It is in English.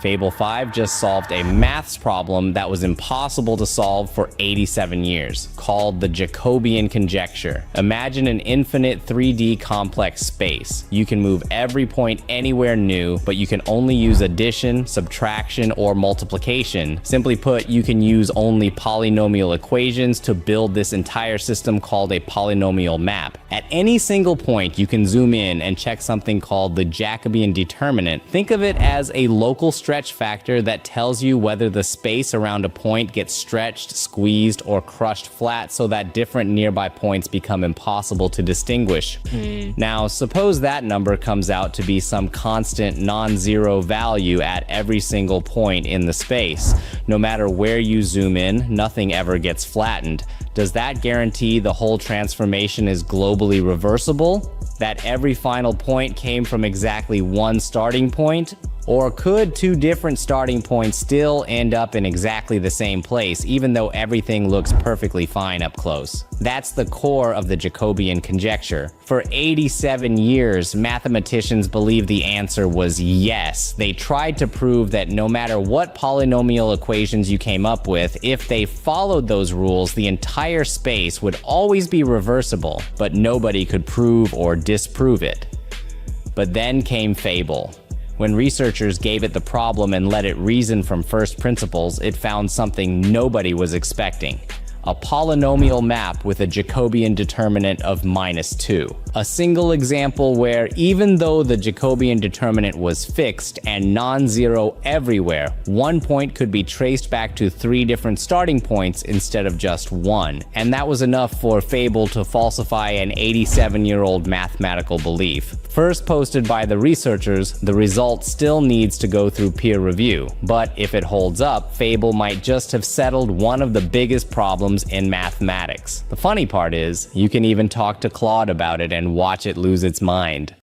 Fable 5 just solved a maths problem that was impossible to solve for 87 years, called the Jacobian Conjecture. Imagine an infinite 3D complex space. You can move every point anywhere new, but you can only use addition, subtraction, or multiplication. Simply put, you can use only polynomial equations to build this entire system called a polynomial map. At any single point, you can zoom in and check something called the Jacobian Determinant. Think of it as a local stretch factor that tells you whether the space around a point gets stretched, squeezed, or crushed flat so that different nearby points become impossible to distinguish. Now, suppose that number comes out to be some constant non-zero value at every single point in the space. No matter where you zoom in, nothing ever gets flattened. Does that guarantee the whole transformation is globally reversible? That every final point came from exactly one starting point? Or could two different starting points still end up in exactly the same place, even though everything looks perfectly fine up close? That's the core of the Jacobian conjecture. For 87 years, mathematicians believed the answer was yes. They tried to prove that no matter what polynomial equations you came up with, if they followed those rules, the entire space would always be reversible, but nobody could prove or disprove it. But then came Fable. When researchers gave it the problem and let it reason from first principles, it found something nobody was expecting: a polynomial map with a Jacobian determinant of -2. A single example where, even though the Jacobian determinant was fixed and non-zero everywhere, one point could be traced back to 3 different starting points instead of just one. And that was enough for Fable to falsify an 87-year-old mathematical belief. First posted by the researchers, the result still needs to go through peer review. But if it holds up, Fable might just have settled one of the biggest problems in mathematics. The funny part is, you can even talk to Claude about it and watch it lose its mind.